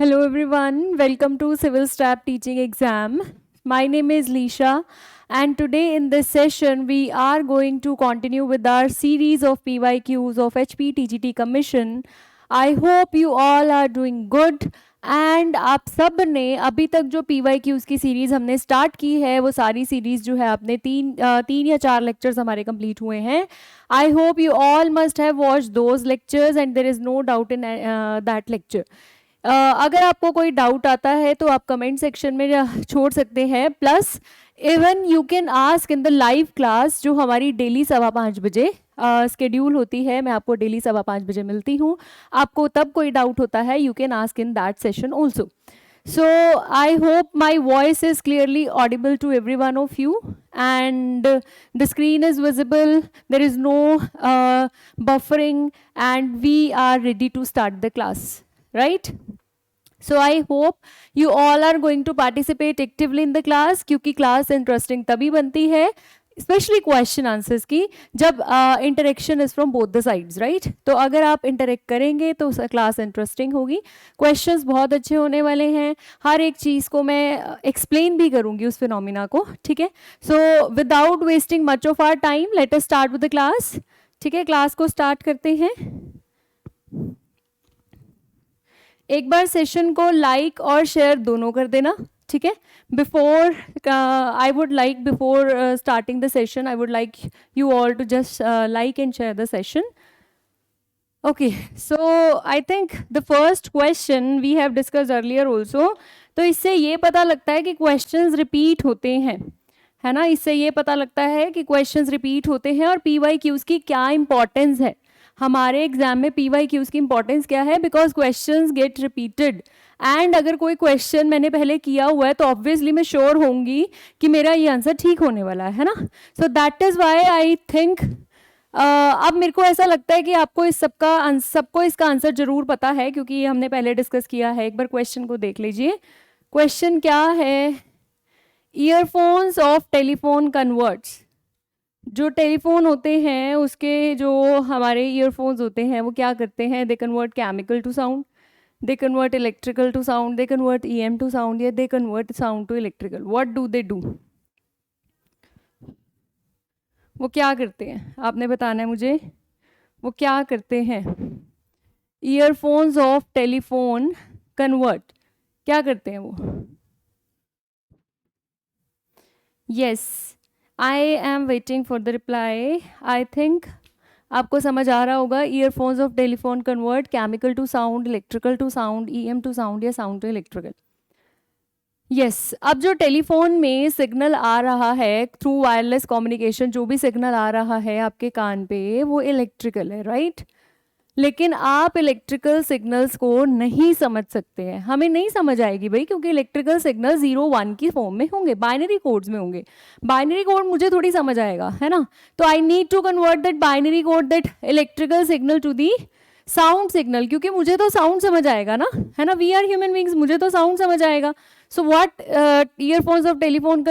Hello everyone, welcome to Civil Staff Teaching Exam. My name is Lisha and today in this session we are going to continue with our series of PYQs of HP TGT Commission. I hope you all are doing good and आप सब ने अभी तक जो PYQs की series हमने start की है वो सारी सीरीज़ जो है आपने तीन या चार लेक्चर्स हमारे कंप्लीट हुए हैं. I hope you all must have watch those lectures and there is no doubt in that lecture. अगर आपको कोई डाउट आता है तो आप कमेंट सेक्शन में छोड़ सकते हैं. Plus even you can ask in the live class जो हमारी डेली 5:15 बजे स्केड्यूल होती है. मैं आपको डेली 5:15 बजे मिलती हूँ. आपको तब कोई डाउट होता है you can ask in that session also. So I hope my voice is clearly audible to every one of you and the screen is visible. There is no buffering and we are ready to start the class, right? So I hope you all are going to participate actively in the class क्योंकि class interesting तभी बनती है specially question answers की जब interaction is from both the sides, right. तो अगर आप interact करेंगे तो क्लास इंटरेस्टिंग होगी. क्वेश्चंस बहुत अच्छे होने वाले हैं. हर एक चीज़ को मैं एक्सप्लेन भी करूंगी उस फिनोमिना को, ठीक है. So without wasting much of our time let us start with the class. ठीक है, क्लास को स्टार्ट करते हैं. एक बार सेशन को लाइक और शेयर दोनों कर देना, ठीक है. Before I would like before starting the session I would like you all to just like and share the session. Okay, so I think the first question we have discussed earlier also. तो इससे ये पता लगता है कि questions repeat होते हैं, है ना. इससे ये पता लगता है कि questions repeat होते हैं और PYQs की क्या importance है. हमारे एग्जाम में PYQs की इंपॉर्टेंस क्या है, because questions get repeated. And अगर कोई क्वेश्चन मैंने पहले किया हुआ है तो ऑब्वियसली मैं श्योर होंगी कि मेरा ये आंसर ठीक होने वाला है ना. So that is why I think अब मेरे को ऐसा लगता है कि आपको सबको इसका आंसर जरूर पता है क्योंकि ये हमने पहले डिस्कस किया है. एक बार क्वेश्चन को देख लीजिए. क्वेश्चन क्या है, ईयरफोन्स ऑफ टेलीफोन कन्वर्ट्स. जो टेलीफोन होते हैं उसके जो हमारे ईयरफोन्स होते हैं वो क्या करते हैं, they convert chemical to sound, they convert electrical to sound, they convert EM to sound, या they convert sound to electrical. What do they do? वो क्या करते हैं आपने बताना है मुझे. वो क्या करते हैं? ईयरफोन्स ऑफ टेलीफोन कन्वर्ट क्या करते हैं वो? Yes, I am waiting for the reply. I think आपको समझ आ रहा होगा. Earphones of telephone convert chemical to sound, electrical to sound, EM to sound या साउंड टू इलेक्ट्रिकल. यस, अब जो टेलीफोन में सिग्नल आ रहा है थ्रू वायरलेस कम्युनिकेशन, जो भी सिग्नल आ रहा है आपके कान पे वो इलेक्ट्रिकल है, राइट. लेकिन आप इलेक्ट्रिकल सिग्नल्स को नहीं समझ सकते हैं. हमें नहीं समझ आएगी भाई, क्योंकि इलेक्ट्रिकल सिग्नल 0-1 की फॉर्म में होंगे, बाइनरी कोड्स में होंगे. बाइनरी कोड मुझे थोड़ी समझ आएगा, है ना. तो I need to convert that binary code, that electrical signal to the sound signal, क्योंकि मुझे तो साउंड समझ आएगा ना, है ना. वी आर ह्यूमन बींग्स, मुझे तो साउंड समझ आएगा. So what earphones of telephone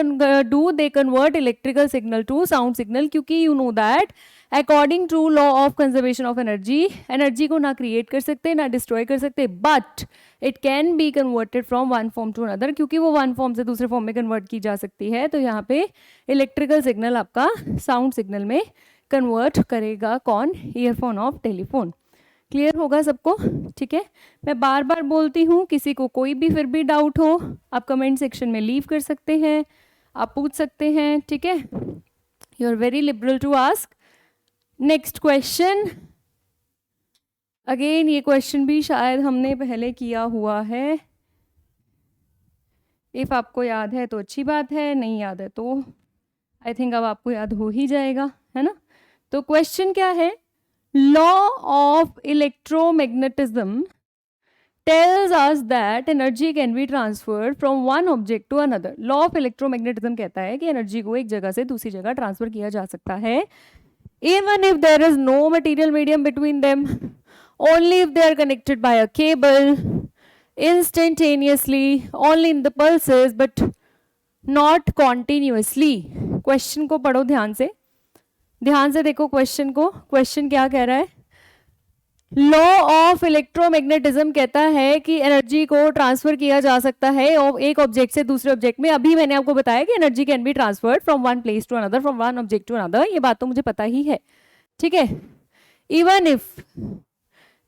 do? They convert electrical signal to sound signal, क्योंकि you know that according to law of conservation of energy, energy को ना create कर सकते ना destroy कर सकते, but it can be converted from one form to another, क्योंकि वो one form से दूसरे form में convert की जा सकती है. तो यहाँ पे electrical signal आपका sound signal में convert करेगा कौन? earphone of telephone. क्लियर होगा सबको, ठीक है. मैं बार बार बोलती हूँ, किसी को कोई भी फिर भी डाउट हो आप कमेंट सेक्शन में लीव कर सकते हैं, आप पूछ सकते हैं, ठीक है. You are very liberal to ask. Next question. Again ये क्वेश्चन भी शायद हमने पहले किया हुआ है. इफ़ आपको याद है तो अच्छी बात है, नहीं याद है तो आई थिंक अब आपको याद हो ही जाएगा, है ना. तो क्वेश्चन क्या है, law of electromagnetism tells us that energy can be transferred from one object to another. law of electromagnetism कहता है कि एनर्जी को एक जगह से दूसरी जगह ट्रांसफर किया जा सकता है, even if there is no material medium between them, only if they are connected by a cable, instantaneously, only in the pulses but not continuously. Question को पढ़ो ध्यान से, ध्यान से देखो क्वेश्चन को. क्वेश्चन क्या कह रहा है, लॉ ऑफ इलेक्ट्रोमैग्नेटिज्म कहता है कि एनर्जी को ट्रांसफर किया जा सकता है एक ऑब्जेक्ट से दूसरे ऑब्जेक्ट में। अभी मैंने आपको बताया कि energy can be transferred from one place to another, from one object to another, ये बात तो मुझे पता ही है, ठीक है। Even if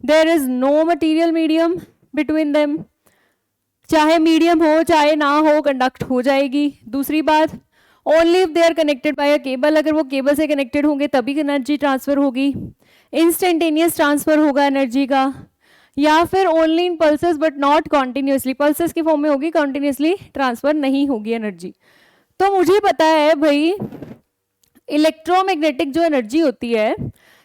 there is no material medium between them, चाहे मीडियम हो चाहे ना हो, कंडक्ट हो जाएगी। दूसरी बात, only if they are connected by a cable, अगर वो केबल से कनेक्टेड होंगे तभी एनर्जी ट्रांसफर होगी। इंस्टेंटेनियस ट्रांसफर होगा एनर्जी का, या फिर only in pulses but not continuously, pulses की फॉर्म में होगी, कॉन्टिन्यूसली ट्रांसफर नहीं होगी एनर्जी। तो मुझे पता है भाई इलेक्ट्रोमैग्नेटिक जो एनर्जी होती है,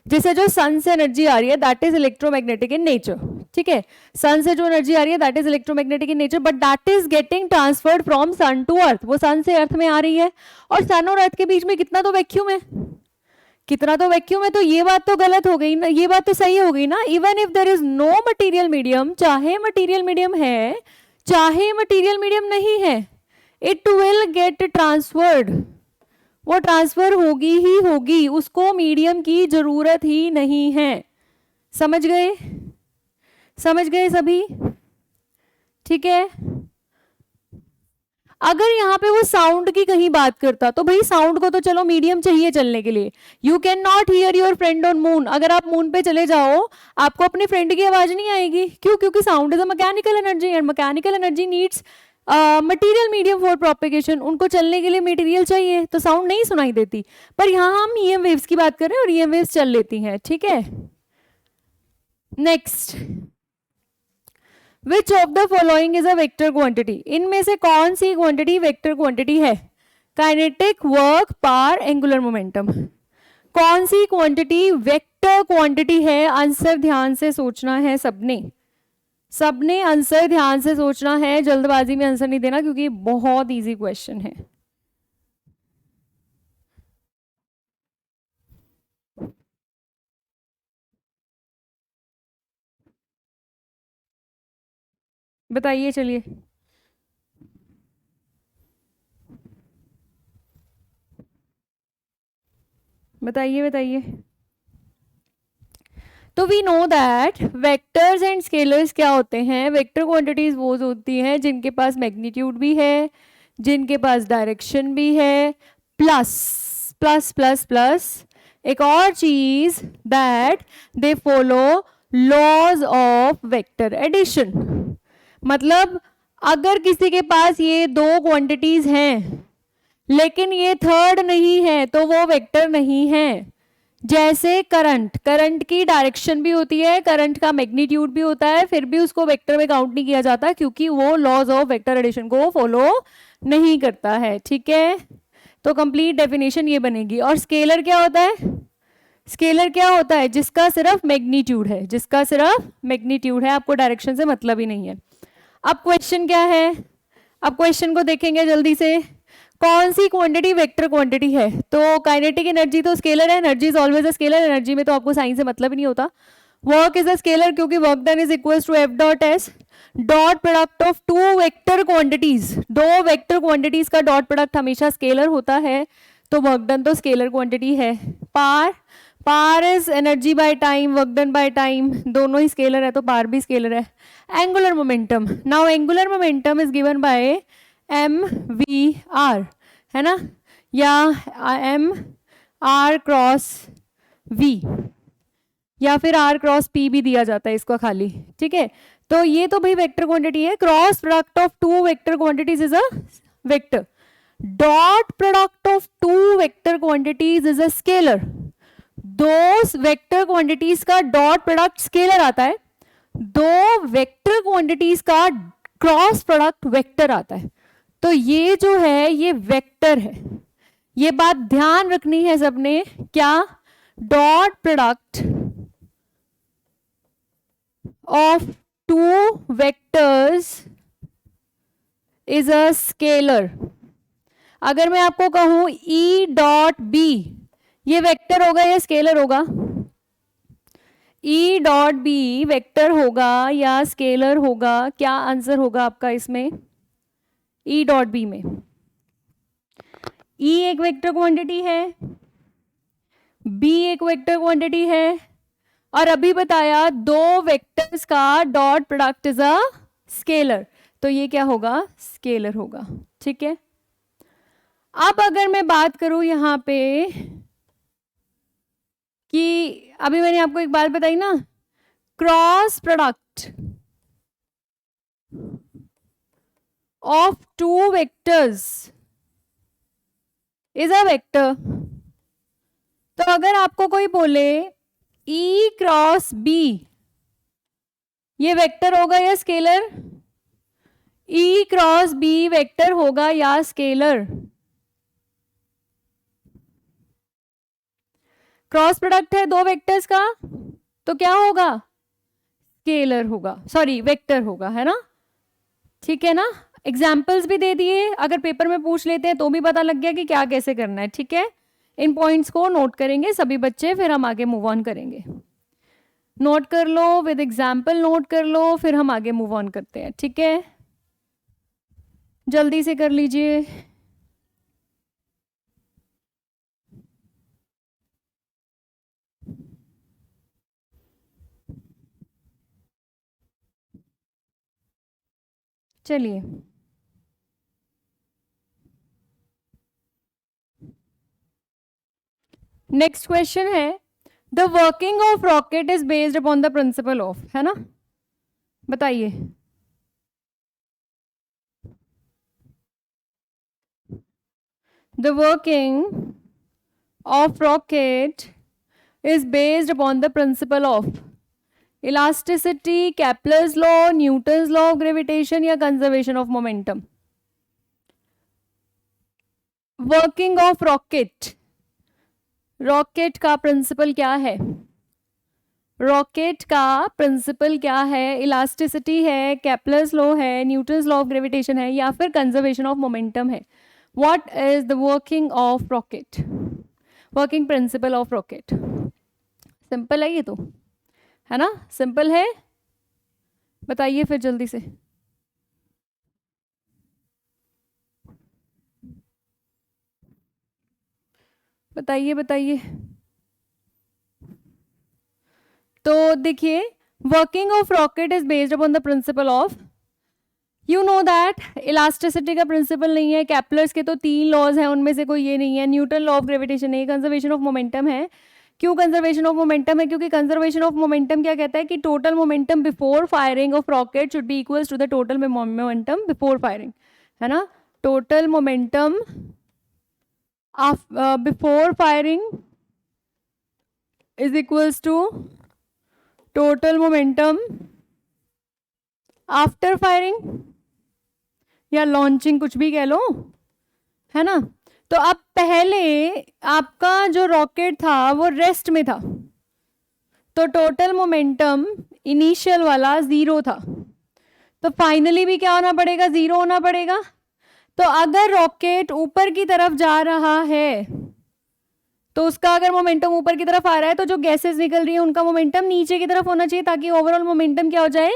जैसे जो सन से एनर्जी आ रही है that is electromagnetic in nature, ठीक है। सन से जो एनर्जी आ रही है that is electromagnetic in nature, but that is getting transferred from sun to earth, वो सन से अर्थ में आ रही है। और सन और अर्थ के बीच में कितना तो वैक्यूम है, कितना तो वैक्यूम है, तो ये बात तो गलत हो गई ना, ये बात तो सही हो गई ना। Even if there is no material medium, चाहे मटेरियल मीडियम है चाहे मटेरियल मीडियम नहीं है, इट विल गेट ट्रांसफर्ड, वो ट्रांसफर होगी ही होगी, उसको मीडियम की जरूरत ही नहीं है। समझ गए, समझ गए सभी, ठीक है। अगर यहाँ पे वो साउंड की कहीं बात करता तो भाई साउंड को तो चलो मीडियम चाहिए चलने के लिए। You can not here your friend on moon, अगर आप मून पे चले जाओ आपको अपने फ्रेंड की आवाज नहीं आएगी, क्यों? क्योंकि sound is a mechanical energy and mechanical energy needs material medium for propagation, उनको चलने के लिए मटेरियल चाहिए, तो साउंड नहीं सुनाई देती। पर यहाँ हम ईएम वेव्स की बात कर रहे हैं और ईएम वेव्स चल लेती हैं, ठीक है। Next, which of the following is a vector quantity, इनमें से कौन सी क्वांटिटी वेक्टर क्वांटिटी है? Kinetic, work, power, angular momentum, कौन सी क्वांटिटी वेक्टर क्वांटिटी है? आंसर ध्यान से सोचना है सबने, सबने आंसर ध्यान से सोचना है, जल्दबाजी में आंसर नहीं देना क्योंकि बहुत इजी क्वेश्चन है। बताइए, चलिए बताइए बताइए। तो we know that vectors and scalars क्या होते हैं? वेक्टर क्वांटिटीज वो होती हैं जिनके पास मैग्नीट्यूड भी है, जिनके पास डायरेक्शन भी है, प्लस प्लस प्लस प्लस एक और चीज that they follow laws of vector addition. मतलब अगर किसी के पास ये दो क्वांटिटीज हैं लेकिन ये थर्ड नहीं है तो वो वेक्टर नहीं है। जैसे करंट, करंट की डायरेक्शन भी होती है, करंट का मैग्नीट्यूड भी होता है, फिर भी उसको वेक्टर में काउंट नहीं किया जाता क्योंकि वो लॉज ऑफ वेक्टर एडिशन को फॉलो नहीं करता है, ठीक है। तो कंप्लीट डेफिनेशन ये बनेगी। और स्केलर क्या होता है? स्केलर क्या होता है? जिसका सिर्फ मैग्नीट्यूड है, जिसका सिर्फ मैग्नीट्यूड है, आपको डायरेक्शन से मतलब ही नहीं है। अब क्वेश्चन क्या है? अब क्वेश्चन को देखेंगे जल्दी से। कौन सी क्वांटिटी वेक्टर क्वांटिटी है? तो काइनेटिक एनर्जी तो स्केलर है, energy is always a scalar, energy में तो आपको साइन से मतलब ही नहीं होता। वर्क इज अ स्केलर क्योंकि work done is equal to F dot S, dot product of two vector quantities, दो वेक्टर क्वांटिटीज का डॉट प्रोडक्ट हमेशा स्केलर होता है, तो वर्क डन तो स्केलर क्वांटिटी है। Power, power is energy by time, work done by time, दोनों ही स्केलर है तो पार भी स्केलर है। Angular momentum, now angular momentum is given by M V R, है ना, या एम आर क्रॉस वी, या फिर आर क्रॉस पी भी दिया जाता है इसको खाली, ठीक है। तो ये तो भाई वेक्टर क्वांटिटी है। Cross product of two vector quantities is a vector, dot product of two vector quantities is a scalar. दो वेक्टर क्वांटिटीज का डॉट प्रोडक्ट स्केलर आता है, दो वेक्टर क्वांटिटीज का क्रॉस प्रोडक्ट वेक्टर आता है। तो ये जो है ये वेक्टर है, ये बात ध्यान रखनी है सबने। क्या? Dot product of two vectors is a scalar. अगर मैं आपको कहूं ई डॉट बी, ये वेक्टर होगा या स्केलर होगा? ई डॉट बी वेक्टर होगा या स्केलर होगा? क्या आंसर होगा आपका इसमें? ई डॉट बी में ई एक वेक्टर क्वांटिटी है, बी एक वेक्टर क्वांटिटी है, और अभी बताया दो वेक्टर्स का dot product is a scalar, तो ये क्या होगा, स्केलर होगा। ठीक है, अब अगर मैं बात करूं यहां पे कि अभी मैंने आपको एक बात बताई ना, cross product of two vectors is a vector. तो अगर आपको कोई बोले E क्रॉस B, ये वेक्टर होगा या scalar? E cross B vector होगा या स्केलर? क्रॉस प्रोडक्ट है दो वेक्टर्स का, तो क्या होगा, स्केलर होगा, सॉरी वेक्टर होगा, है ना। ठीक है ना, एग्जाम्पल्स भी दे दिए, अगर पेपर में पूछ लेते हैं तो भी पता लग गया कि क्या कैसे करना है। ठीक है, इन पॉइंट्स को नोट करेंगे सभी बच्चे, फिर हम आगे मूव ऑन करेंगे। नोट कर लो, विद एग्जाम्पल नोट कर लो, फिर हम आगे मूव ऑन करते हैं। ठीक है, जल्दी से कर लीजिए। चलिए, नेक्स्ट क्वेश्चन है, the working of rocket is based upon the principle of, है ना, बताइए। The working of rocket is based upon the principle of elasticity, Kepler's law, Newton's law of gravitation या conservation of momentum. Working of rocket, rocket का principal क्या है, rocket का principal क्या है, इलास्टिसिटी है, केपलर्स लॉ है, न्यूटन्स लॉ ऑफ ग्रेविटेशन है, या फिर कंजर्वेशन ऑफ मोमेंटम है। What is the working of rocket, working principle of rocket? Simple है ये तो, है ना, सिंपल है, बताइए फिर जल्दी से। बताइए बताइए। तो देखिए, working of rocket is based upon the principle of, you know that elasticity का प्रिंसिपल नहीं है, कैपलर्स के तो 3 लॉज हैं, उनमें से कोई ये नहीं है, न्यूटन लॉ ऑफ ग्रेविटेशन नहीं, कंजर्वेशन ऑफ मोमेंटम है। क्यों कंजर्वेशन ऑफ मोमेंटम है? क्योंकि कंजर्वेशन ऑफ मोमेंटम क्या कहता है कि total momentum before firing of rocket should be equals to the total momentum before firing, है ना। Total momentum before firing is equals to total momentum after firing या launching, कुछ भी कह लो, है ना। तो अब पहले आपका जो रॉकेट था वो रेस्ट में था, तो टोटल मोमेंटम इनिशियल वाला 0 था, तो फाइनली भी क्या होना पड़ेगा, 0 होना पड़ेगा। तो अगर रॉकेट ऊपर की तरफ जा रहा है तो उसका अगर मोमेंटम ऊपर की तरफ आ रहा है, तो जो गैसेस निकल रही है उनका मोमेंटम नीचे की तरफ होना चाहिए, ताकि ओवरऑल मोमेंटम क्या हो जाए,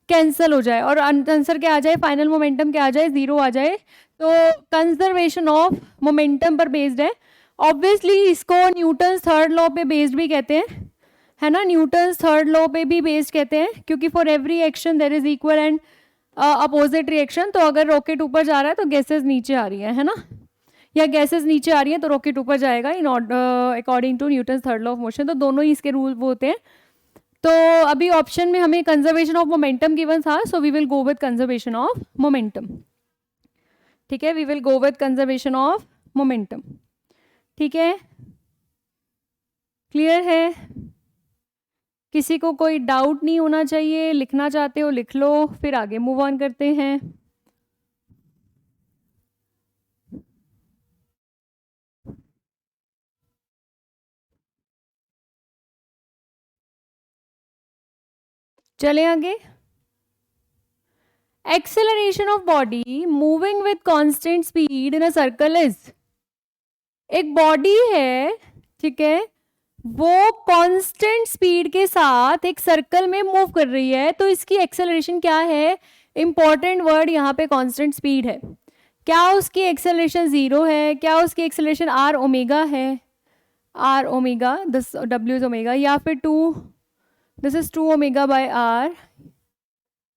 कैंसिल हो जाए, और आंसर क्या आ जाए, फाइनल मोमेंटम क्या आ जाए, 0 आ जाए। तो कंजर्वेशन ऑफ मोमेंटम पर बेस्ड है। ऑब्वियसली इसको न्यूटन्स थर्ड लॉ पे बेस्ड भी कहते हैं, है ना, न्यूटन्स थर्ड लॉ पे भी बेस्ड कहते हैं, क्योंकि for every action there is equal and opposite reaction. तो अगर रॉकेट ऊपर जा रहा है तो गैसेस नीचे आ रही है ना, या गैसेस नीचे आ रही है तो रॉकेट ऊपर जाएगा, in according to Newton's third law of motion. तो दोनों ही इसके रूल वो होते हैं। तो अभी ऑप्शन में हमें कंजर्वेशन ऑफ मोमेंटम गिवन था, so we will go with conservation of momentum. ठीक है, we will go with conservation of momentum. ठीक है, क्लियर है, किसी को कोई डाउट नहीं होना चाहिए, लिखना चाहते हो लिख लो, फिर आगे मूव ऑन करते हैं। चले आगे। Acceleration of body moving with constant speed in a circle is, एक बॉडी है, ठीक है, वो कांस्टेंट स्पीड के साथ एक सर्कल में मूव कर रही है, तो इसकी एक्सेलरेशन क्या है? इंपॉर्टेंट वर्ड यहाँ पे कांस्टेंट स्पीड है। क्या उसकी एक्सेलरेशन 0 है? क्या उसकी एक्सेलरेशन आर ओमेगा है? R omega, W is omega, या फिर 2 दिस इज 2 ω/r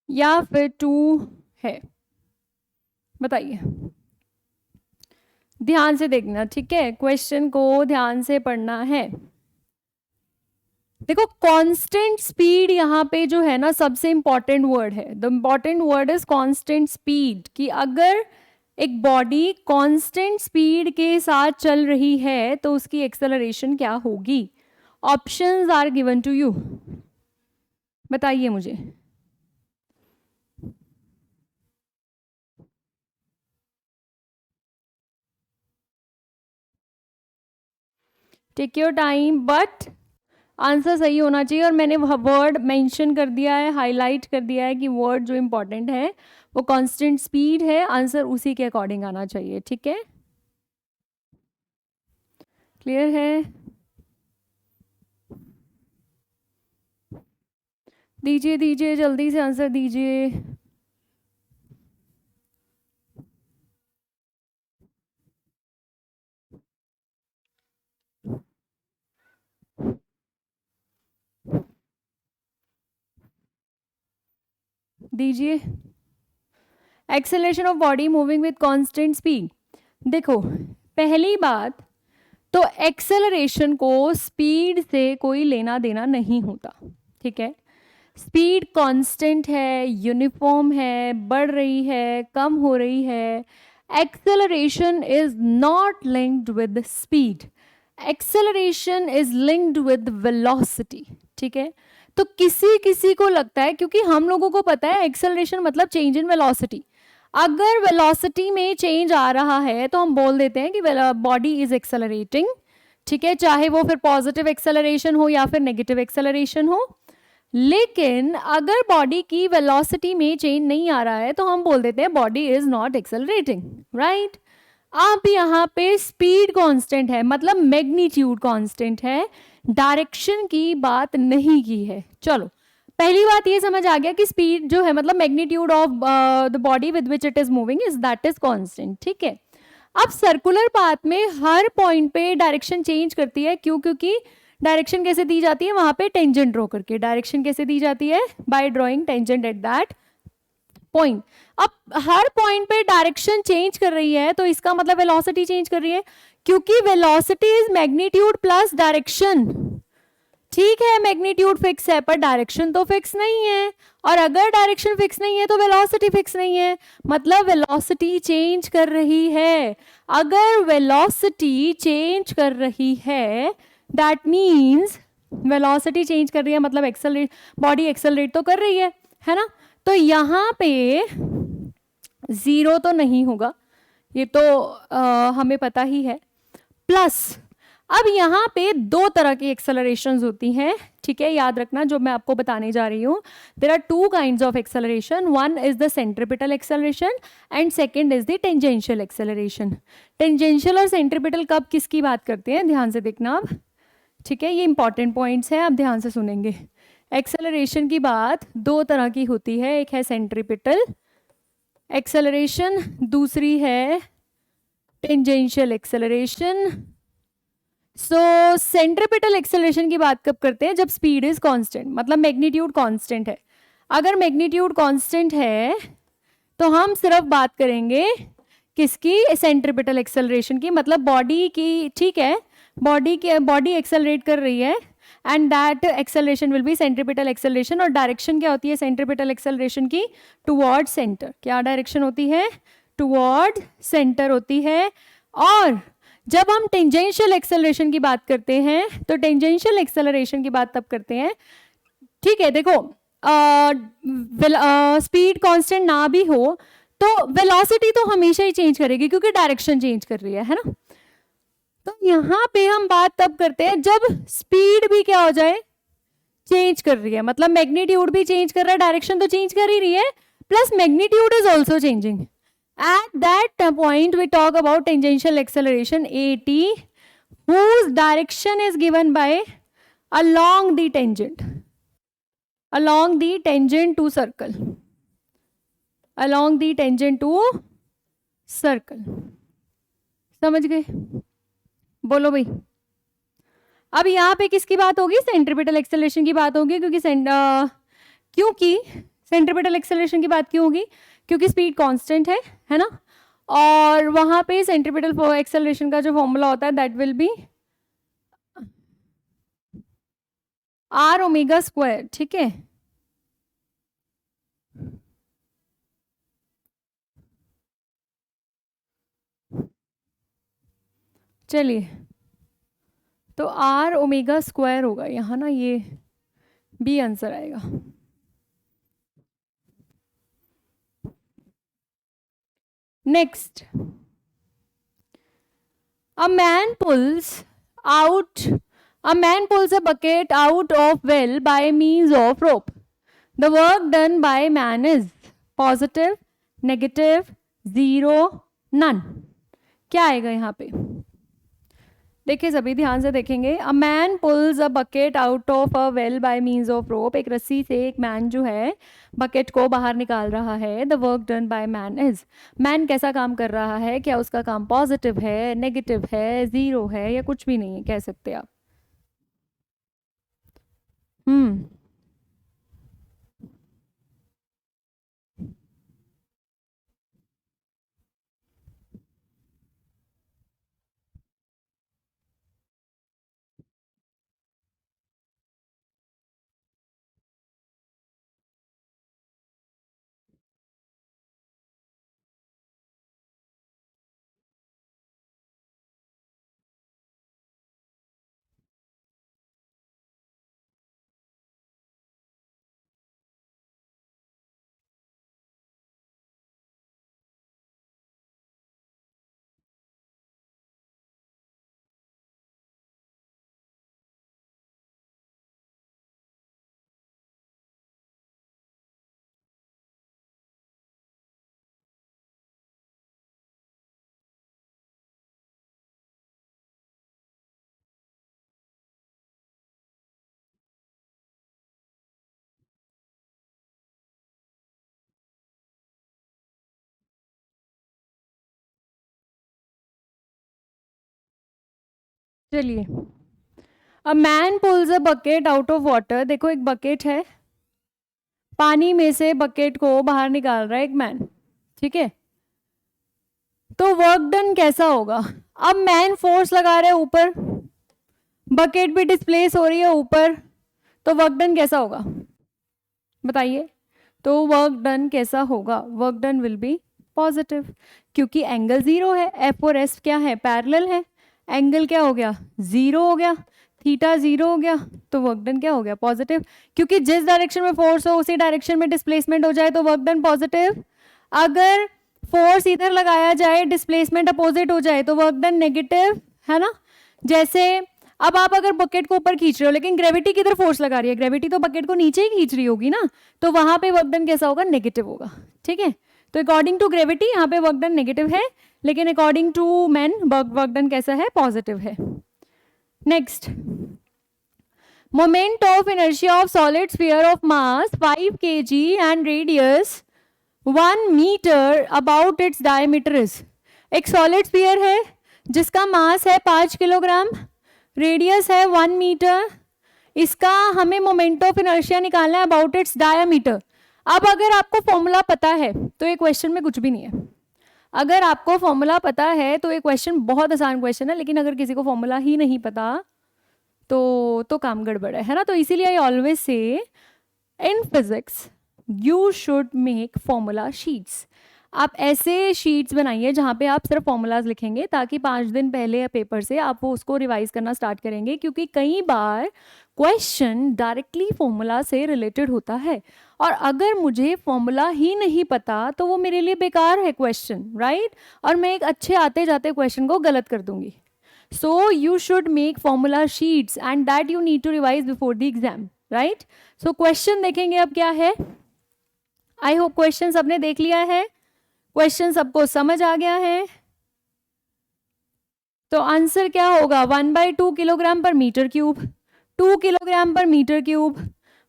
या फिर 2 है, बताइए, ध्यान से देखना, ठीक है, क्वेश्चन को ध्यान से पढ़ना है। देखो कांस्टेंट स्पीड यहाँ पे जो है ना सबसे इंपॉर्टेंट वर्ड है, the important word is constant speed, कि अगर एक बॉडी कांस्टेंट स्पीड के साथ चल रही है तो उसकी एक्सेलरेशन क्या होगी। Options are given to you, बताइए मुझे। Take your time, but answer सही होना चाहिए। और मैंने वर्ड मेंशन कर दिया है, हाईलाइट कर दिया है कि वर्ड जो इंपॉर्टेंट है वो कांस्टेंट स्पीड है, आंसर उसी के अकॉर्डिंग आना चाहिए, ठीक है, क्लियर है। दीजिए दीजिए, जल्दी से आंसर दीजिए। दीजिए। Acceleration of body moving with constant speed. देखो पहली बात तो एक्सेलरेशन को स्पीड से कोई लेना देना नहीं होता, ठीक है। स्पीड कांस्टेंट है, यूनिफॉर्म है, बढ़ रही है, कम हो रही है। Acceleration is not linked with speed, acceleration is linked with velocity, ठीक है। तो किसी किसी को लगता है, क्योंकि हम लोगों को पता है एक्सेलरेशन मतलब चेंज इन वेलोसिटी, अगर वेलोसिटी में चेंज आ रहा है तो हम बोल देते हैं कि बॉडी इज एक्सेलरेटिंग, ठीक है, चाहे वो फिर पॉजिटिव एक्सेलरेशन हो या फिर नेगेटिव एक्सेलरेशन हो। लेकिन अगर बॉडी की वेलोसिटी में चेंज नहीं आ रहा है तो हम बोल देते हैं body is not accelerating, right. अब यहाँ पे स्पीड कांस्टेंट है, मतलब मैग्नीट्यूड कांस्टेंट है, डायरेक्शन की बात नहीं की है। चलो पहली बात ये समझ आ गया कि स्पीड जो है मतलब magnitude of the body with which it is moving is that is constant, ठीक है। अब सर्कुलर पाथ में हर पॉइंट पे डायरेक्शन चेंज करती है, क्यों, क्योंकि डायरेक्शन कैसे दी जाती है वहां पे टेंजेंट ड्रॉ करके, डायरेक्शन कैसे दी जाती है bye drawing tangent at that point. अब हर पॉइंट पे डायरेक्शन चेंज कर रही है तो इसका मतलब वेलोसिटी चेंज कर रही है, क्योंकि velocity is magnitude plus direction, ठीक है। मैग्नीट्यूड फिक्स है पर डायरेक्शन तो फिक्स नहीं है, और अगर डायरेक्शन फिक्स नहीं है तो वेलोसिटी फिक्स नहीं है, मतलब वेलोसिटी चेंज कर रही है। अगर वेलोसिटी चेंज कर रही है दैट मीन्स वेलोसिटी चेंज कर रही है मतलब एक्सेलरेट, बॉडी एक्सेलरेट तो कर रही है ना। तो यहाँ पे जीरो तो नहीं होगा, ये तो हमें पता ही है। प्लस अब यहाँ पे दो तरह की एक्सेलरेशंस होती हैं, ठीक है, याद रखना जो मैं आपको बताने जा रही हूँ। There are two kinds of acceleration, one is the centripetal acceleration and second is the tangential acceleration. Tangential और सेंट्रीपिटल कब किसकी बात करते हैं, ध्यान से देखना आप, ठीक है, ये इंपॉर्टेंट पॉइंट्स हैं, आप ध्यान से सुनेंगे। एक्सेलरेशन की बात दो तरह की होती है, एक है सेंट्रीपिटल एक्सेलरेशन, दूसरी है टेंजेंशियल एक्सेलरेशन। सो सेंट्रीपिटल एक्सेलरेशन की बात कब करते हैं, जब स्पीड इज कांस्टेंट, मतलब मैग्नीट्यूड कांस्टेंट है। अगर मैग्नीट्यूड कांस्टेंट है तो हम सिर्फ बात करेंगे किसकी, सेंट्रीपिटल एक्सेलरेशन की, मतलब बॉडी की, ठीक है, बॉडी एक्सेलरेट कर रही है and that acceleration will be centripetal acceleration. और डायरेक्शन क्या होती है सेंट्रीपिटल एक्सेलरेशन की, टुवर्ड सेंटर, क्या डायरेक्शन होती है, टुवर्ड सेंटर होती है। और जब हम टेंजेंशियल एक्सेलरेशन की बात करते हैं तो टेंजेंशियल एक्सेलरेशन की बात तब करते हैं, ठीक है, देखो स्पीड कांस्टेंट ना भी हो तो वेलोसिटी तो हमेशा ही चेंज करेगी क्योंकि डायरेक्शन चेंज कर रही है ना। तो यहाँ पे हम बात तब करते हैं जब स्पीड भी क्या हो जाए, चेंज कर रही है, मतलब मैग्नीट्यूड भी चेंज कर रहा है, डायरेक्शन तो चेंज कर ही रही है, plus magnitude is also changing. At that point, we talk about tangential acceleration AT, whose direction is given by along the tangent to circle, along the tangent to circle। समझ गए, बोलो भाई। अब यहाँ पे किसकी बात होगी, सेंट्रीपिटल एक्सेलरेशन की बात होगी, क्योंकि सेंट्रीपिटल एक्सेलरेशन की बात क्यों होगी, क्योंकि स्पीड कांस्टेंट है ना, और वहां पे सेंट्रीपिटल एक्सेलरेशन का जो फॉर्मूला होता है that will be r omega square, ठीक है। चलिए, तो आर ओमेगा स्क्वायर होगा यहाँ ना, ये बी आंसर आएगा। Next, a man pulls out a man pulls a bucket out of well by means of rope. The work done by man is positive, negative, zero, none. क्या आएगा यहाँ पे, देखिए सभी ध्यान से देखेंगे। A man pools a bucket out of a well bye means of rope, एक रस्सी से एक मैन जो है बकेट को बाहर निकाल रहा है। The work done by man is, man कैसा काम कर रहा है, क्या उसका काम पॉजिटिव है, नेगेटिव है, जीरो है, या कुछ भी नहीं है, कह सकते आप। चलिए, a man pools a bucket out of water, देखो एक बकेट है, पानी में से बकेट को बाहर निकाल रहा है एक मैन, ठीक है। तो वर्क डन कैसा होगा, अब मैन फोर्स लगा रहे हैं ऊपर, बकेट भी डिस्प्लेस हो रही है ऊपर, तो वर्क डन कैसा होगा बताइए। तो वर्क डन कैसा होगा, work done will be positive, क्योंकि एंगल जीरो है, एफ और एस क्या है, पैरेलल है, एंगल क्या हो गया, जीरो हो गया, थीटा जीरो हो गया, तो वर्क डन क्या हो गया, पॉजिटिव, क्योंकि जिस डायरेक्शन में फोर्स हो उसी डायरेक्शन में डिस्प्लेसमेंट हो जाए तो वर्क डन पॉजिटिव। अगर फोर्स इधर लगाया जाए, डिस्प्लेसमेंट अपोजिट हो जाए तो वर्क डन नेगेटिव, है ना। जैसे अब आप अगर बकेट को ऊपर खींच रहे हो लेकिन ग्रेविटी किधर फोर्स लगा रही है, ग्रेविटी तो बकेट को नीचे ही खींच रही होगी ना, तो वहां पे वर्क डन कैसा होगा, नेगेटिव होगा, ठीक है। तो अकॉर्डिंग टू ग्रेविटी यहाँ पे वर्क डन नेगेटिव है, लेकिन according to man work done कैसा है, पॉजिटिव है। Next, moment of inertia of solid sphere of mass 5 kg and radius 1 metre about its diameter is, एक सॉलिड स्फीयर है जिसका मास है 5 किलोग्राम, रेडियस है 1 मीटर, इसका हमें मोमेंट ऑफ इनर्शिया निकालना है अबाउट इट्स डायमीटर। अब अगर आपको फॉर्मूला पता है तो ये क्वेश्चन में कुछ भी नहीं है, अगर आपको फॉर्मूला पता है तो ये क्वेश्चन बहुत आसान क्वेश्चन है, लेकिन अगर किसी को फॉर्मूला ही नहीं पता तो काम गड़बड़ है ना। तो इसीलिए I always say in physics you should make formula sheets, आप ऐसे शीट्स बनाइए जहाँ पे आप सिर्फ फॉर्मूलाज लिखेंगे, ताकि 5 दिन पहले पेपर से आप वो उसको रिवाइज करना स्टार्ट करेंगे, क्योंकि कई बार क्वेश्चन डायरेक्टली फॉर्मूला से रिलेटेड होता है, और अगर मुझे फॉर्मूला ही नहीं पता तो वो मेरे लिए बेकार है क्वेश्चन, राइट, और मैं एक अच्छे आते जाते क्वेश्चन को गलत कर दूंगी। So you should make formula sheets and that you need to revise before the exam, right. So question देखेंगे अब क्या है, आई होप क्वेश्चन सबने देख लिया है, क्वेश्चन सबको समझ आ गया है। तो आंसर क्या होगा, 1/2 kilogram per metre cube, 2 kilogram per metre cube,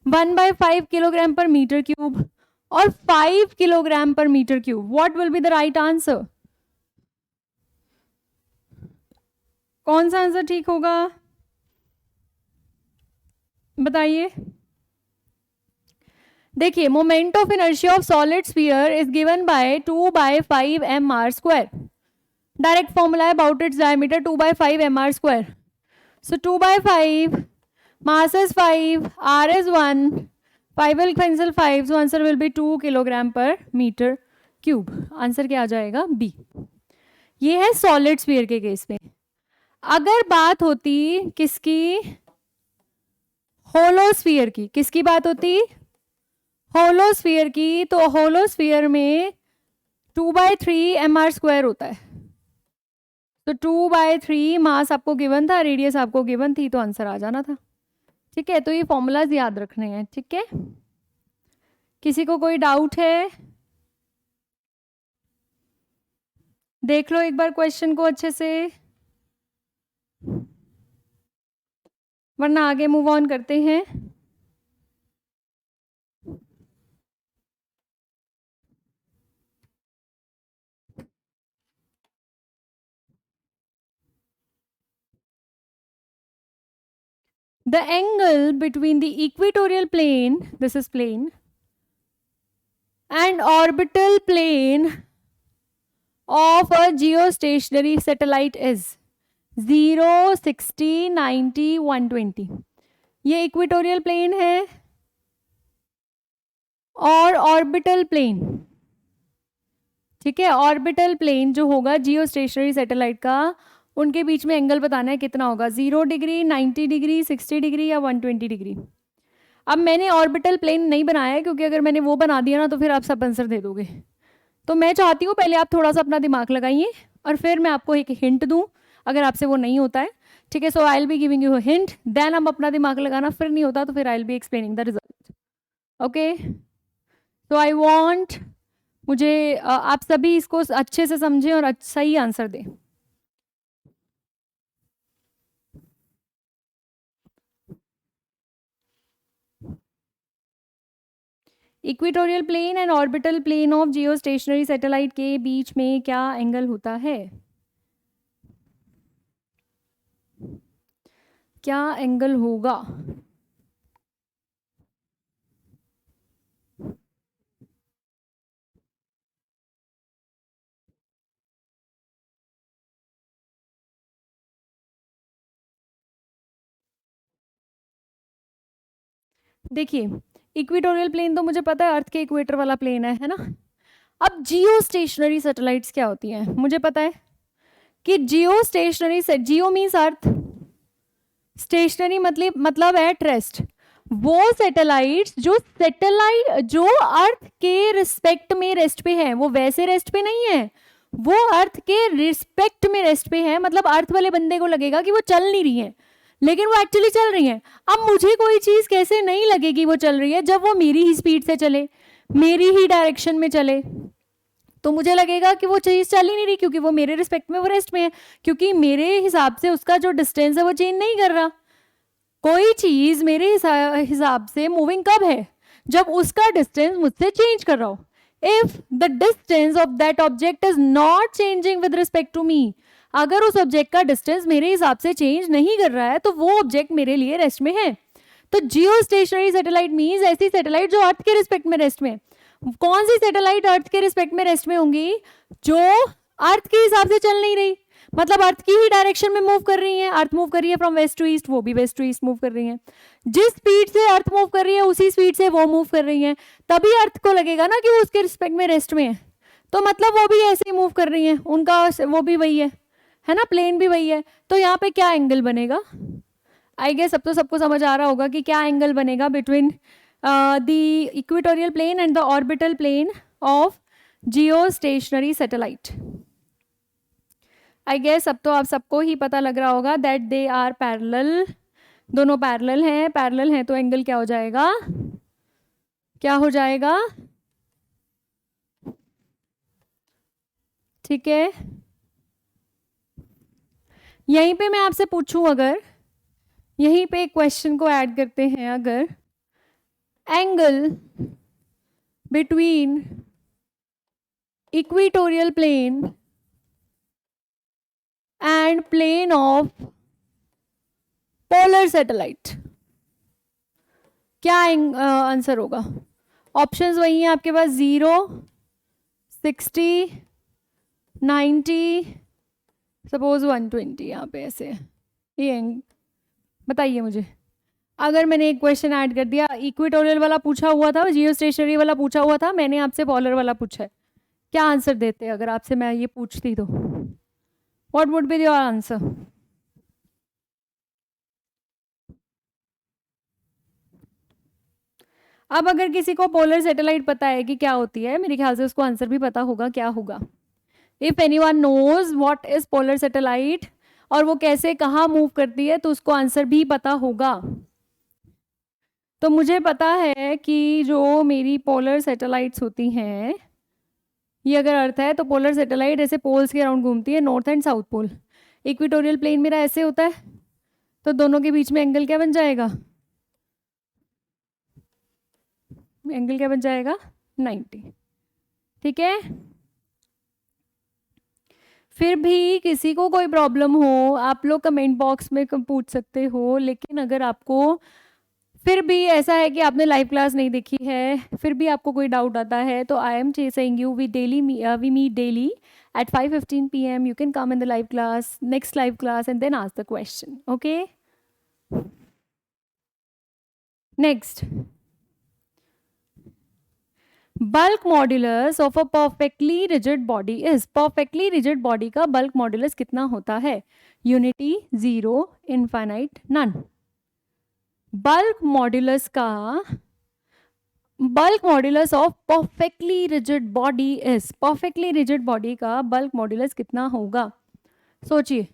1/5 kilogram per metre cube, और 5 kilogram per metre cube. What will be the right answer, कौन सा आंसर ठीक होगा, बताइए। देखिए, moment of inertia of solid sphere is given by 2/5 mr²। Direct formula है about its diameter 2/5 mr²। So 2/5, mass is 5, r is 1, 5 will cancel 5, so answer will be 2 kg/m³। Answer क्या आ जाएगा? B. ये है solid sphere के case में। अगर बात होती किसकी? होलोस्फीयर की। किसकी बात होती? होलोस्फीयर की। तो होलोस्फीयर में 2/3 mr² होता है। तो 2/3 मास आपको गिवन था, रेडियस आपको गिवन थी, तो आंसर आ जाना था। ठीक है, तो ये फॉर्मूलाज याद रखने हैं। ठीक है, किसी को कोई डाउट है? देख लो एक बार क्वेश्चन को अच्छे से, वरना आगे मूव ऑन करते हैं। The angle between the equatorial plane, this is plane, and orbital plane of a geostationary satellite is 0, 60, 90, 120। ये इक्वेटोरियल प्लेन है और ऑर्बिटल प्लेन। ठीक है, ऑर्बिटल प्लेन जो होगा जियो स्टेशनरी सैटेलाइट का, उनके बीच में एंगल बताना है कितना होगा, 0 डिग्री, 90 डिग्री, 60 डिग्री या 120 डिग्री। अब मैंने ऑर्बिटल प्लेन नहीं बनाया है, क्योंकि अगर मैंने वो बना दिया ना तो फिर आप सब आंसर दे दोगे। तो मैं चाहती हूँ पहले आप थोड़ा सा अपना दिमाग लगाइए और फिर मैं आपको एक हिंट दूँ, अगर आपसे वो नहीं होता है। ठीक है, so I will be giving you hint, then हम अपना दिमाग लगाना, फिर नहीं होता तो फिर I will be explaining the result. Okay, तो आई वॉन्ट, मुझे आप सभी इसको अच्छे से समझें और सही आंसर दें। Equatorial plane and orbital plane of geo stationary satellite के बीच में क्या एंगल होता है? क्या एंगल होगा? देखिए, इक्वेटोरियल प्लेन तो मुझे पता है अर्थ के इक्वेटर वाला प्लेन है ना। अब जियो स्टेशनरी सैटेलाइट्स क्या होती हैं? मुझे पता है कि जियो स्टेशनरी से, जियो मीन्स अर्थ, स्टेशनरी मतलब एट रेस्ट। वो सैटेलाइट्स जो अर्थ के रिस्पेक्ट में रेस्ट पे है, वो वैसे रेस्ट पे नहीं है, वो अर्थ के रिस्पेक्ट में रेस्ट पे है। मतलब अर्थ वाले बंदे को लगेगा कि वो चल नहीं रही है, लेकिन वो एक्चुअली चल रही है। अब मुझे कोई चीज कैसे नहीं लगेगी वो चल रही है, जब वो मेरी ही स्पीड से चले, मेरी ही डायरेक्शन में चले, तो मुझे लगेगा कि वो चीज चल ही नहीं रही, क्योंकि वो मेरे रिस्पेक्ट में, वो रेस्ट में है, क्योंकि मेरे हिसाब से उसका जो डिस्टेंस है वो चेंज नहीं कर रहा। कोई चीज मेरे हिसाब से मूविंग कब है? जब उसका डिस्टेंस मुझसे चेंज कर रहा हो। If the distance of that object is not changing with respect to me, अगर उस ऑब्जेक्ट का डिस्टेंस मेरे हिसाब से चेंज नहीं कर रहा है, तो वो ऑब्जेक्ट मेरे लिए रेस्ट में है। तो जियो स्टेशनरी सैटेलाइट मीन्स ऐसी सैटेलाइट जो अर्थ के रिस्पेक्ट में रेस्ट में। कौन सी सैटेलाइट अर्थ के रिस्पेक्ट में रेस्ट में होंगी? जो अर्थ के हिसाब से चल नहीं रही, मतलब अर्थ की ही डायरेक्शन में मूव कर रही है। अर्थ मूव कर रही है फ्रॉम वेस्ट टू ईस्ट, वो भी वेस्ट टू ईस्ट मूव कर रही है। जिस स्पीड से अर्थ मूव कर रही है उसी स्पीड से वो मूव कर रही है, तभी अर्थ को लगेगा ना कि वो उसके रिस्पेक्ट में रेस्ट में है। तो मतलब वो भी ऐसे ही मूव कर रही है, उनका वो भी वही है ना, प्लेन भी वही है। तो यहाँ पे क्या एंगल बनेगा? आई गेस अब तो सबको समझ आ रहा होगा कि क्या एंगल बनेगा between the equatorial plane and the orbital plane of geo stationary satellite. I guess अब तो आप सबको ही पता लग रहा होगा दैट दे आर पैरेलल, दोनों पैरेलल हैं। पैरेलल हैं तो एंगल क्या हो जाएगा? क्या हो जाएगा? ठीक है, यहीं पे मैं आपसे पूछूं, अगर यहीं पे क्वेश्चन को ऐड करते हैं, अगर angle between equatorial plane and plane of polar satellite, क्या आंसर होगा? ऑप्शंस वही हैं आपके पास, 0, 60, 90, सपोज 120 यहाँ पे ऐसे है। ये बताइए मुझे, अगर मैंने एक क्वेश्चन ऐड कर दिया, इक्वेटोरियल वाला पूछा हुआ था, जियो स्टेशनरी वाला पूछा हुआ था, मैंने आपसे पोलर वाला पूछा है, क्या आंसर देते अगर आपसे मैं ये पूछती तो? What would be your answer? अब अगर किसी को पोलर सैटेलाइट पता है कि क्या होती है, मेरे ख्याल से उसको आंसर भी पता होगा क्या होगा। If anyone knows what is polar satellite और वो कैसे कहाँ मूव करती है, तो उसको आंसर भी पता होगा। तो मुझे पता है कि जो मेरी पोलर सैटेलाइट्स होती हैं, ये अगर अर्थ है तो पोलर सैटेलाइट ऐसे पोल्स के अराउंड घूमती है, north and south pole. Equatorial plane मेरा ऐसे होता है, तो दोनों के बीच में एंगल क्या बन जाएगा? एंगल क्या बन जाएगा? 90। ठीक है। फिर भी किसी को कोई प्रॉब्लम हो, आप लोग कमेंट बॉक्स में पूछ सकते हो, लेकिन अगर आपको फिर भी ऐसा है कि आपने लाइव क्लास नहीं देखी है, फिर भी आपको कोई डाउट आता है, तो I am saying you we meet daily at 5:15 p.m. You can come in the live class, next live class, and then ask the question. Okay? Next. Bulk modulus of a perfectly rigid body is, perfectly rigid body का bulk modulus कितना होता है? Unity, 0, infinite, none. Bulk modulus का bulk modulus of perfectly rigid body is, perfectly rigid body का bulk modulus कितना होगा? सोचिए,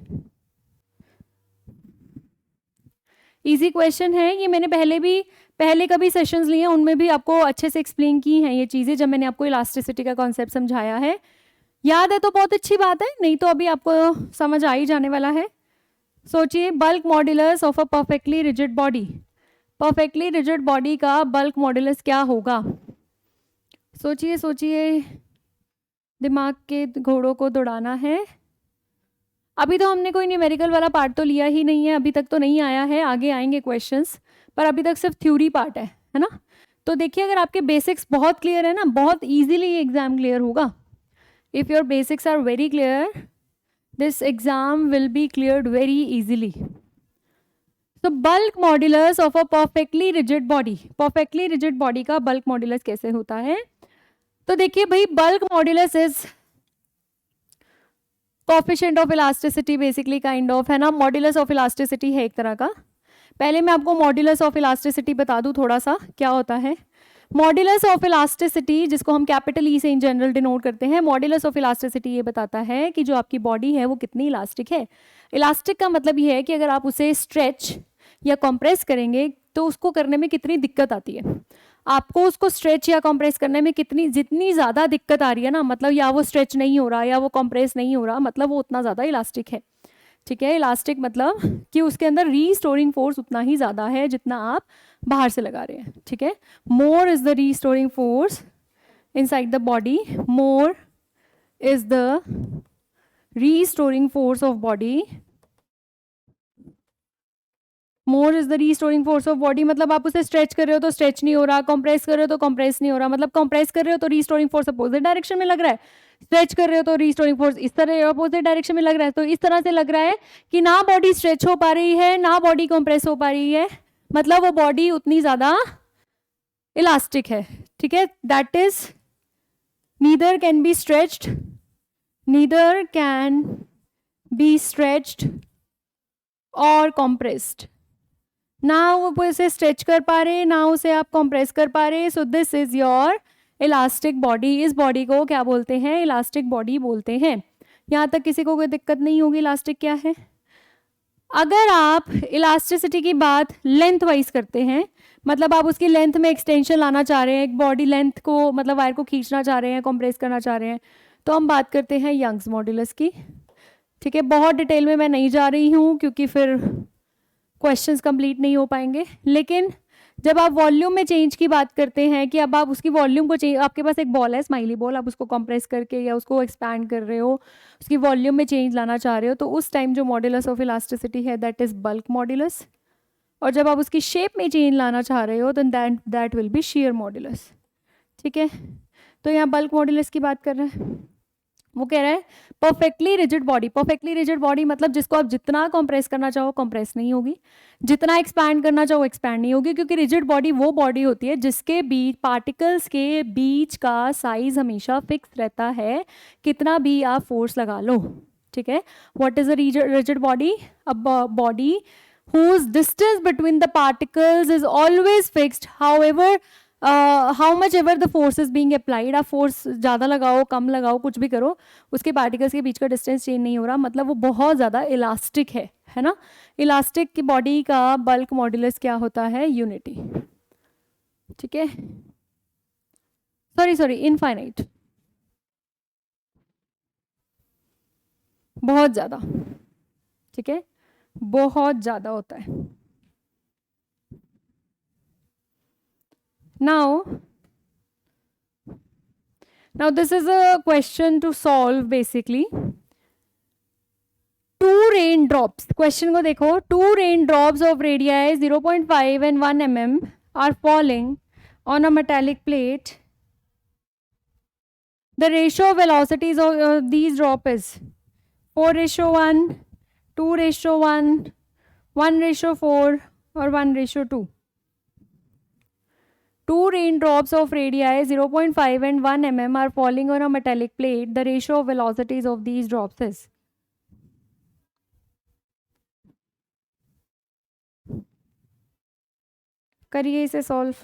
easy question है ये, मैंने पहले कभी सेशंस लिए हैं, उनमें भी आपको अच्छे से एक्सप्लेन की हैं ये चीज़ें, जब मैंने आपको इलास्टिसिटी का कॉन्सेप्ट समझाया है। याद है तो बहुत अच्छी बात है, नहीं तो अभी आपको समझ आ ही जाने वाला है। सोचिए, bulk modulus of a perfectly rigid body, perfectly rigid body का बल्क मॉड्यूलस क्या होगा? सोचिए सोचिए, दिमाग के घोड़ों को दौड़ाना है। अभी तो हमने कोई न्यूमेरिकल वाला पार्ट तो लिया ही नहीं है, अभी तक तो नहीं आया है, आगे आएंगे क्वेश्चंस, पर अभी तक सिर्फ थ्योरी पार्ट है ना। तो देखिए, अगर आपके बेसिक्स बहुत क्लियर है ना, बहुत इजीली ये एग्जाम क्लियर होगा। If your basics are very clear, this exam will be cleared very easily. तो bulk modulus of a perfectly rigid body, perfectly rigid body का बल्क मॉड्यूलस कैसे होता है? तो देखिए भाई, bulk modulus is coefficient of elasticity, basically kind of, है ना, मॉड्यूलस ऑफ इलास्टिसिटी है एक तरह का। पहले मैं आपको मॉड्यूलस ऑफ इलास्टिसिटी बता दूं थोड़ा सा, क्या होता है मॉड्यूलस ऑफ इलास्टिसिटी, जिसको हम कैपिटल ई से इन जनरल डिनोट करते हैं। मॉड्यूलस ऑफ इलास्टिसिटी ये बताता है कि जो आपकी बॉडी है वो कितनी इलास्टिक है। इलास्टिक का मतलब ये है कि अगर आप उसे स्ट्रेच या कंप्रेस करेंगे तो उसको करने में कितनी दिक्कत आती है। आपको उसको स्ट्रेच या कंप्रेस करने में जितनी ज़्यादा दिक्कत आ रही है ना, मतलब या वो स्ट्रेच नहीं हो रहा या वो कंप्रेस नहीं हो रहा, मतलब वो उतना ज़्यादा इलास्टिक है। ठीक है, इलास्टिक मतलब कि उसके अंदर रीस्टोरिंग फोर्स उतना ही ज़्यादा है जितना आप बाहर से लगा रहे हैं। ठीक है, more is the restoring force inside the body, more is the restoring force of body, more is the restoring force of body, मतलब आप उसे स्ट्रेच कर रहे हो तो स्ट्रेच नहीं हो रहा, कंप्रेस कर रहे हो तो कंप्रेस नहीं हो रहा, मतलब कंप्रेस कर रहे हो तो रीस्टोरिंग फोर्स अपोजिट डायरेक्शन में लग रहा है, स्ट्रेच कर रहे हो तो रीस्टोरिंग फोर्स इस तरह अपोजिट डायरेक्शन में लग रहा है। तो इस तरह से लग रहा है कि ना बॉडी स्ट्रेच हो पा रही है ना बॉडी कंप्रेस हो पा रही है, मतलब वो बॉडी उतनी ज्यादा इलास्टिक है। ठीक है, that is neither can be stretched, neither can be stretched और कॉम्प्रेस्ड, ना वो उसे स्ट्रेच कर पा रहे ना उसे आप कंप्रेस कर पा रहे। So this is your elastic body. इस बॉडी को क्या बोलते हैं? इलास्टिक बॉडी बोलते हैं। यहाँ तक किसी को कोई दिक्कत नहीं होगी इलास्टिक क्या है। अगर आप इलास्टिसिटी की बात लेंथ वाइज करते हैं, मतलब आप उसकी लेंथ में एक्सटेंशन लाना चाह रहे हैं, एक बॉडी लेंथ को, मतलब वायर को खींचना चाह रहे हैं, कंप्रेस करना चाह रहे हैं, तो हम बात करते हैं यंग्स मॉड्यूलस की। ठीक है, बहुत डिटेल में मैं नहीं जा रही हूँ क्योंकि फिर क्वेश्चंस कंप्लीट नहीं हो पाएंगे। लेकिन जब आप वॉल्यूम में चेंज की बात करते हैं कि अब आप उसकी वॉल्यूम को चेंज, आपके पास एक बॉल है स्माइली बॉल, आप उसको कंप्रेस करके या उसको एक्सपैंड कर रहे हो, उसकी वॉल्यूम में चेंज लाना चाह रहे हो, तो उस टाइम जो मॉड्यूलस ऑफ इलास्टिसिटी है दैट इज बल्क मॉड्यूलस। और जब आप उसकी शेप में चेंज लाना चाह रहे हो तो that will B shear modulus. ठीक है, तो यहाँ बल्क मॉड्यूलस की बात कर रहे हैं। वो कह रहा है perfectly rigid body. Perfectly rigid body मतलब जिसको आप जितना कंप्रेस करना चाहो कंप्रेस नहीं होगी, जितना एक्सपैंड करना चाहो एक्सपैंड नहीं होगी, क्योंकि रिजिड बॉडी वो बॉडी होती है जिसके बीच पार्टिकल्स के बीच का साइज हमेशा फिक्स रहता है, कितना भी आप फोर्स लगा लो। ठीक है, what is a rigid body? A body whose distance between the particles is always fixed, however how much ever the force is being applied। आप फोर्स ज़्यादा लगाओ कम लगाओ कुछ भी करो, उसके पार्टिकल्स के बीच का डिस्टेंस चेंज नहीं हो रहा, मतलब वो बहुत ज़्यादा इलास्टिक है ना। इलास्टिक की बॉडी का बल्क मॉड्यूलस क्या होता है? यूनिटी। ठीक है, सॉरी इनफाइनाइट, बहुत ज़्यादा। ठीक है, बहुत ज़्यादा होता है। Now this is a question to solve basically। Two raindrops, question को देखो, two raindrops of radii 0.5 and 1 mm are falling on a metallic plate। The ratio of velocities of these drop is 4:1, 2:1, 1:4 or 1:2। Two raindrops of radii 0.5 and 1 mm are falling on a metallic plate। The ratio of velocities of these drops is। करिए इसे solve.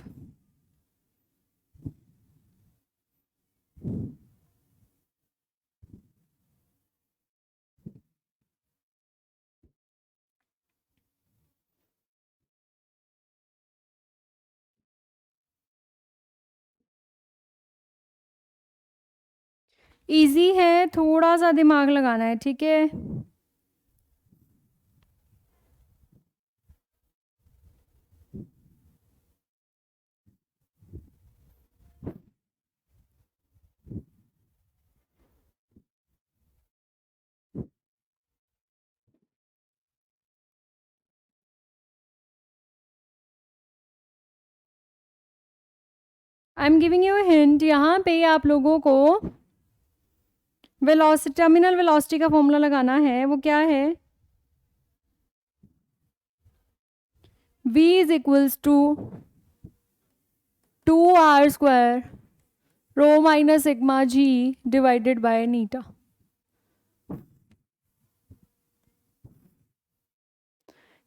Easy है, थोड़ा सा दिमाग लगाना है। ठीक है, I am giving you hint. यहाँ पे आप लोगों को वेलोसिटी, टर्मिनल वेलोसिटी का फॉर्मूला लगाना है। वो क्या है? v is equals to 2r² rho minus sigma g divided by eta.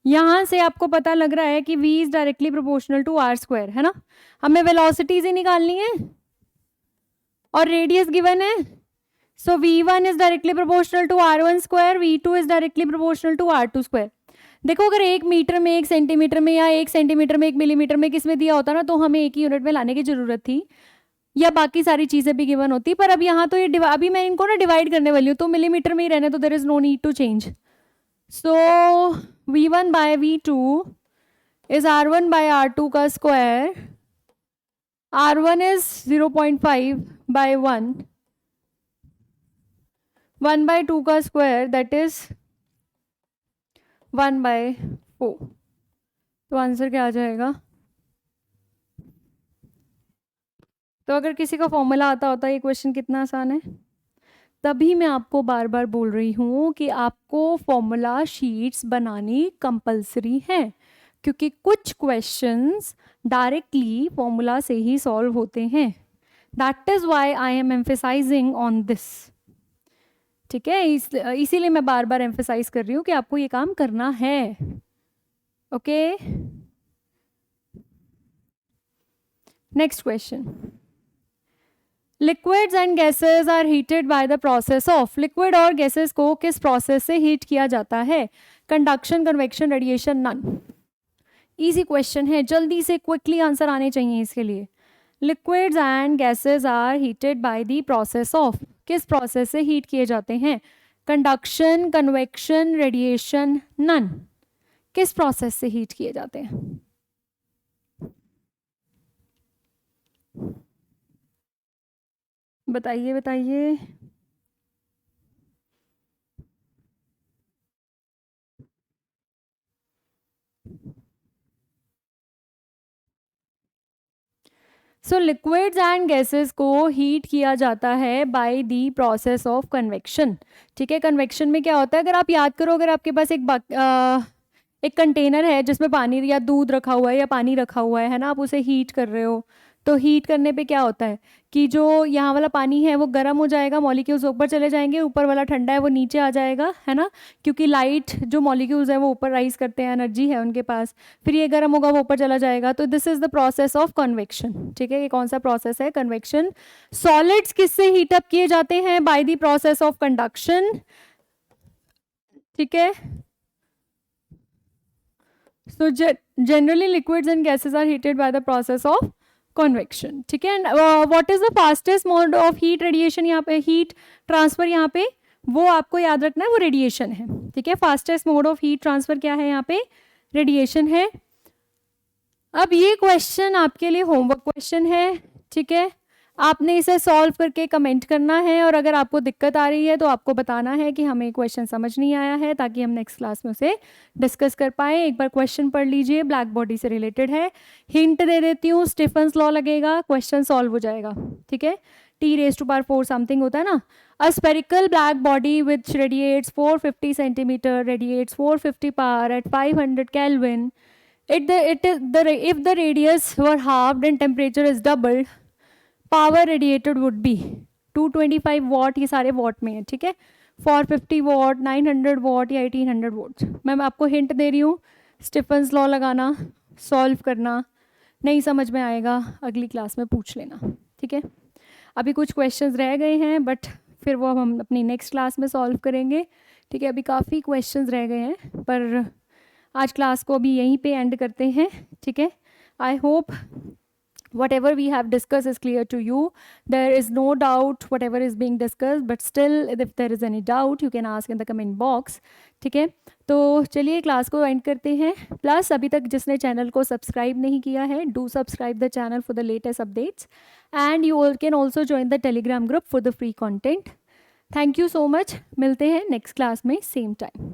यहाँ से आपको पता लग रहा है कि v is directly proportional to r², है ना। हमें वेलोसिटीज ही निकालनी है और रेडियस गिवन है। So v1 is directly proportional to r1², v2 is directly proportional to r2²। देखो, अगर 1 मीटर में 1 सेंटीमीटर में या 1 सेंटीमीटर में 1 मिलीमीटर में किस में दिया होता ना, तो हमें एक ही यूनिट में लाने की जरूरत थी, या बाकी सारी चीजें भी गिवन होती। पर अब यहाँ तो ये अभी मैं इनको ना डिवाइड करने वाली हूँ, तो मिलीमीटर में ही रहने, तो there is no need to change. So v1 by v2 is r1 by r2 का square. r1 is 0.5 bye 1, 1 bye 2 का स्क्वायर दैट इज 1/4। तो आंसर क्या आ जाएगा? तो अगर किसी का फॉर्मूला आता होता, ये क्वेश्चन कितना आसान है। तभी मैं आपको बार बार बोल रही हूँ कि आपको फॉर्मूला शीट्स बनानी कंपलसरी है, क्योंकि कुछ क्वेश्चंस डायरेक्टली फॉर्मूला से ही सॉल्व होते हैं। That is why I am emphasizing on this. ठीक है, इसीलिए मैं बार बार एम्फेसाइज कर रही हूँ कि आपको ये काम करना है। Okay, next question. Liquids and gases are heated by the process of. Liquid और गैसेस को किस प्रोसेस से हीट किया जाता है? Conduction, convection, radiation, none. Easy question है, जल्दी से क्विकली आंसर आने चाहिए इसके लिए। Liquids and gases are heated by the process of. किस प्रोसेस से हीट किए जाते हैं? Conduction, convection, radiation, none. किस प्रोसेस से हीट किए जाते हैं? बताइए बताइए। सो लिक्विड्स एंड गैसेस को हीट किया जाता है by the process of convection. ठीक है, कन्वेक्शन में क्या होता है, अगर आप याद करो, अगर आपके पास एक कंटेनर है जिसमें पानी या दूध रखा हुआ है या पानी रखा हुआ है ना, आप उसे हीट कर रहे हो, तो हीट करने पे क्या होता है कि जो यहाँ वाला पानी है वो गर्म हो जाएगा, मॉलिक्यूल्स ऊपर चले जाएंगे, ऊपर वाला ठंडा है वो नीचे आ जाएगा, है ना, क्योंकि लाइट जो मॉलिक्यूल्स है वो ऊपर राइज करते हैं, एनर्जी है उनके पास, फिर ये गर्म होगा वो ऊपर चला जाएगा। तो this is the process of convection. ठीक है, ये कौन सा प्रोसेस है, कन्वेक्शन। सॉलिड्स किससे हीटअप किए जाते हैं, bye the process of conduction. ठीक है, so generally liquids and gases are heated by the process of convection। ठीक है, and what is the fastest mode of heat radiation, यहाँ पे heat transfer, यहाँ पे वो आपको याद रखना है, वो रेडिएशन है। ठीक है, fastest mode of heat transfer क्या है, यहाँ पे रेडिएशन है। अब ये क्वेश्चन आपके लिए होमवर्क क्वेश्चन है। ठीक है, आपने इसे सॉल्व करके कमेंट करना है, और अगर आपको दिक्कत आ रही है तो आपको बताना है कि हमें क्वेश्चन समझ नहीं आया है, ताकि हम नेक्स्ट क्लास में उसे डिस्कस कर पाए। एक बार क्वेश्चन पढ़ लीजिए, ब्लैक बॉडी से रिलेटेड है। हिंट दे देती हूँ, स्टीफन्स लॉ लगेगा, क्वेश्चन सॉल्व हो जाएगा। ठीक है, T⁴ समथिंग होता है ना। A spherical black body which radiates 450 centimetre radiates 450 power at 500 Kelvin। If the radius were halved and temperature is doubled, power radiated would be 225 what, ये सारे वॉट में है। ठीक है, 450 वॉट, 900 वॉट या 1800 वॉट। मैं आपको हिंट दे रही हूँ, स्टीफन्स लॉ लगाना, सॉल्व करना, नहीं समझ में आएगा अगली क्लास में पूछ लेना। ठीक है, अभी कुछ क्वेश्चंस रह गए हैं, बट फिर वो हम अपनी नेक्स्ट क्लास में सॉल्व करेंगे। ठीक है, अभी काफ़ी क्वेश्चंस रह गए हैं, पर आज क्लास को अभी यहीं पे एंड करते हैं। ठीक है, I hope whatever we have discussed is clear to you. There is no doubt whatever is being discussed, but still if there is any doubt you can ask in the comment box। ठीक है, तो चलिए class को and करते हैं। Plus अभी तक जिसने चैनल को सब्सक्राइब नहीं किया है, do subscribe the channel for the latest updates, and you can also join the Telegram group for the free content. Thank you so much, मिलते हैं नेक्स्ट क्लास में सेम टाइम।